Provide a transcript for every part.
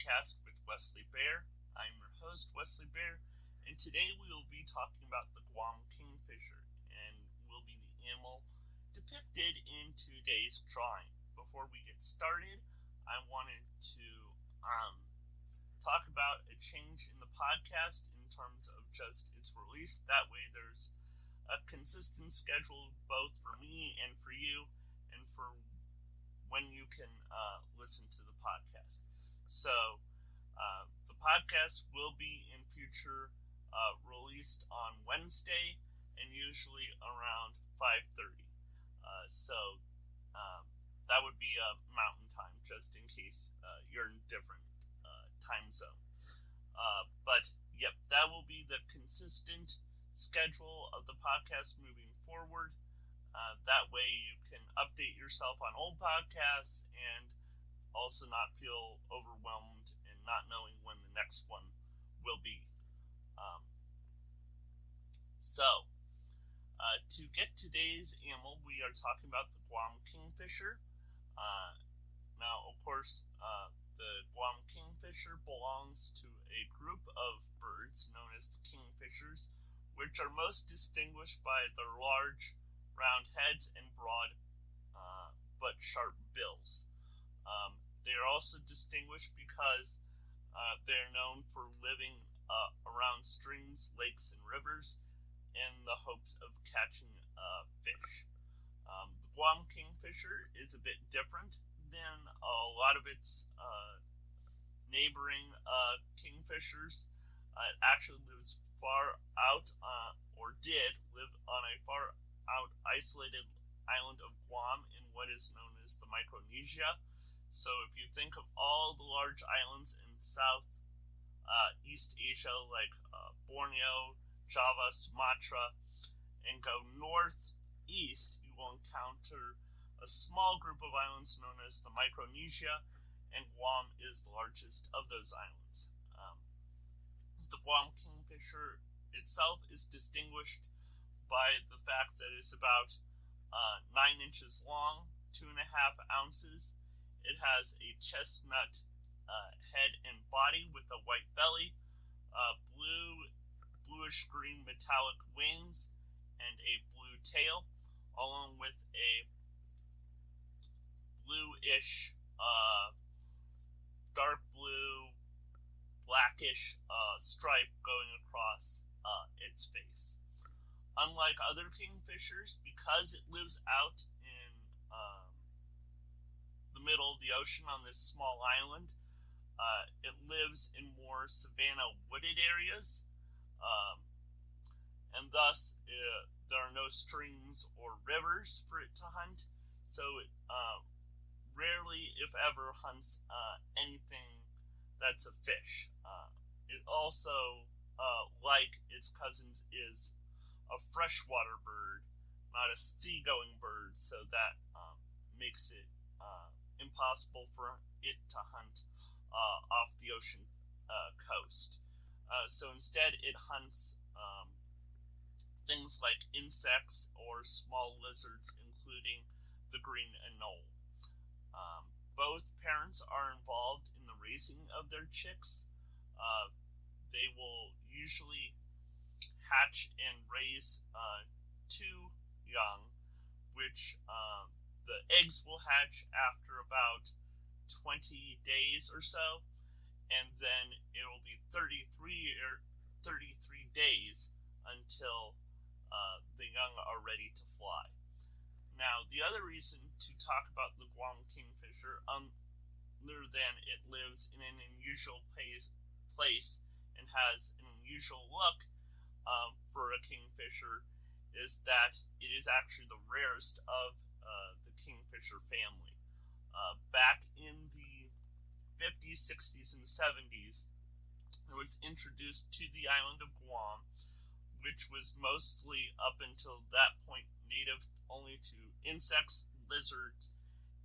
podcast with Wesley Bear. I'm your host, Wesley Bear, and today we will be talking about the Guam Kingfisher, and will be the animal depicted in today's drawing. Before we get started, I wanted to talk about a change in the podcast in terms of just its release. That way there's a consistent schedule both for me and for you, and for when you can listen to the podcast. So the podcast will be in future released on Wednesday and usually around 5:30. So that would be mountain time, just in case you're in a different time zone. But yep, that will be the consistent schedule of the podcast moving forward. That way you can update yourself on old podcasts and also not feel overwhelmed and not knowing when the next one will be. To get today's animal, we are talking about the Guam Kingfisher. Now, of course, the Guam Kingfisher belongs to a group of birds known as the kingfishers, which are most distinguished by their large, round heads and broad but sharp bills. They are also distinguished because they're known for living around streams, lakes, and rivers in the hopes of catching fish. The Guam Kingfisher is a bit different than a lot of its neighboring kingfishers. It actually lives far out, or did live on a far out isolated island of Guam in what is known as the Micronesia. So if you think of all the large islands in South East Asia, like Borneo, Java, Sumatra, and go northeast, you will encounter a small group of islands known as the Micronesia, and Guam is the largest of those islands. The Guam Kingfisher itself is distinguished by the fact that it's about 9 inches long, 2.5 ounces. It has a chestnut head and body with a white belly, bluish green metallic wings, and a blue tail, along with a bluish, dark blue, blackish stripe going across its face. Unlike other kingfishers, because it lives out in the middle of the ocean on this small island, it lives in more savanna wooded areas, and thus there are no streams or rivers for it to hunt, so it rarely, if ever, hunts anything that's a fish. It also, like its cousins, is a freshwater bird, not a seagoing bird, so that makes it impossible for it to hunt off the ocean coast. So instead it hunts things like insects or small lizards, including the green anole. Both parents are involved in the raising of their chicks. They will usually hatch and raise 2 young, which the eggs will hatch after about 20 days or so, and then it will be 33 days until the young are ready to fly. Now, the other reason to talk about the Guam Kingfisher, other than it lives in an unusual place and has an unusual look for a kingfisher, is that it is actually the rarest of the kingfisher family. Back in the 50s, 60s, and 70s, it was introduced to the island of Guam, which was mostly, up until that point, native only to insects, lizards,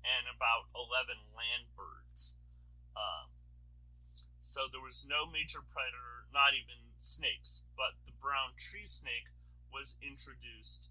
and about 11 land birds. So there was no major predator, not even snakes, but the brown tree snake was introduced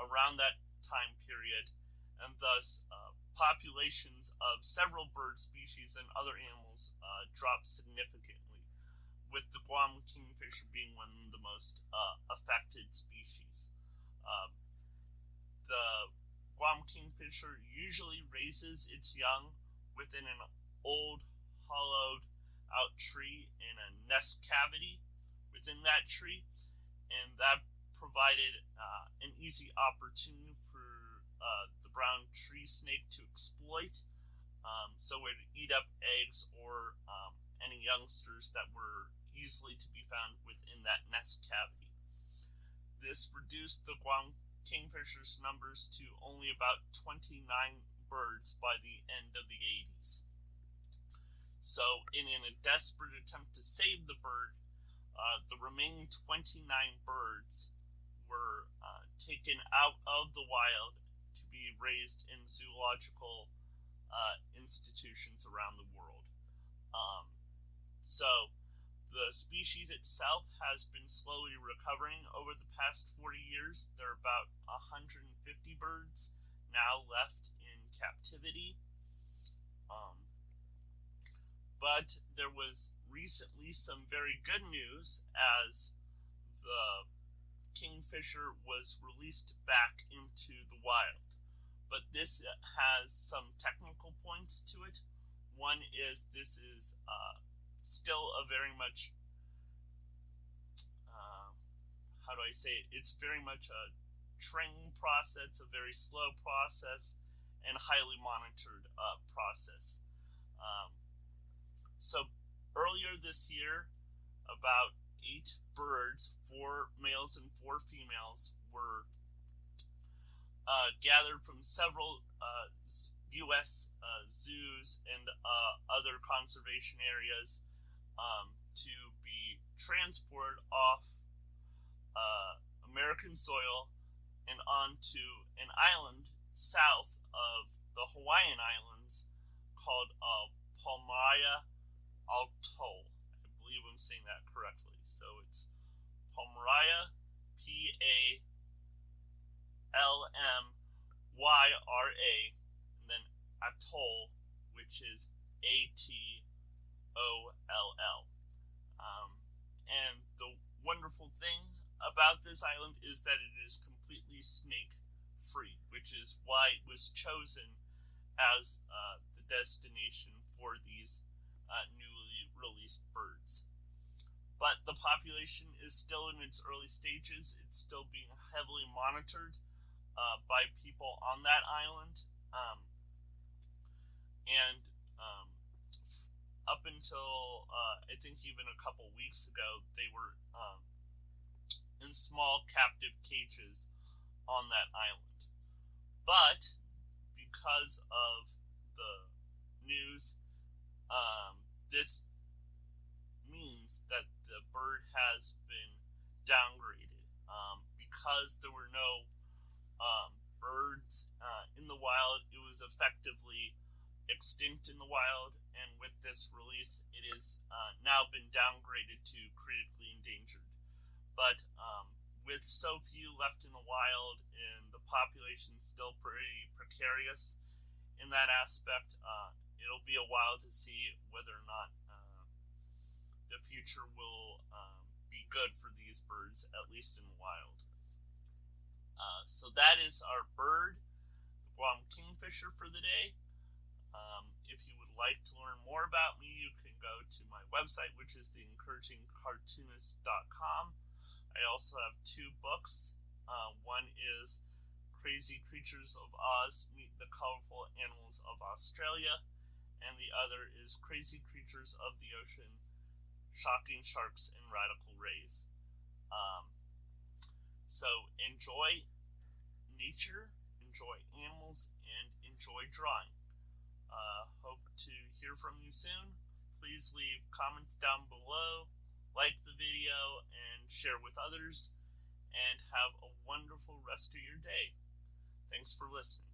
around that time period, and thus populations of several bird species and other animals dropped significantly, with the Guam Kingfisher being one of the most affected species. The Guam Kingfisher usually raises its young within an old, hollowed out tree in a nest cavity within that tree, and that provided an easy opportunity for the brown tree snake to exploit, so it would eat up eggs or any youngsters that were easily to be found within that nest cavity. This reduced the Guam Kingfisher's numbers to only about 29 birds by the end of the 80s. So, in a desperate attempt to save the bird, the remaining 29 birds were taken out of the wild to be raised in zoological institutions around the world. So, the species itself has been slowly recovering over the past 40 years. There are about 150 birds now left in captivity. But there was recently some very good news as the kingfisher was released back into the wild. But this has some technical points to it. One is this is still a very much, how do I say it? It's very much a training process, a very slow process, and highly monitored process. So earlier this year, about 8 birds, 4 males and 4 females, were gathered from several U.S. zoos and other conservation areas to be transported off American soil and onto an island south of the Hawaiian Islands called Palmyra Atoll. I believe I'm saying that correctly. So it's Palmyra, Palmyra, and then Atoll, which is Atoll. And the wonderful thing about this island is that it is completely snake-free, which is why it was chosen as the destination for these newly released birds. But the population is still in its early stages. It's still being heavily monitored by people on that island. And up until I think even a couple weeks ago, they were in small captive cages on that island. But because of the news, this means that the bird has been downgraded because there were no birds in the wild. It was effectively extinct in the wild, and with this release, it is now been downgraded to critically endangered. But with so few left in the wild and the population still pretty precarious in that aspect, it'll be a while to see whether or not the future will be good for these birds, at least in the wild. So that is our bird, the Guam Kingfisher, for the day. If you would like to learn more about me, you can go to my website, which is theencouragingcartoonist.com. I also have 2 books. One is Crazy Creatures of Oz Meet the Colorful Animals of Australia, and the other is Crazy Creatures of the Ocean, Shocking Sharks and Radical Rays. So enjoy nature, enjoy animals, and enjoy drawing. Hope to hear from you soon. Please leave comments down below, like the video, and share with others, and have a wonderful rest of your day. Thanks for listening.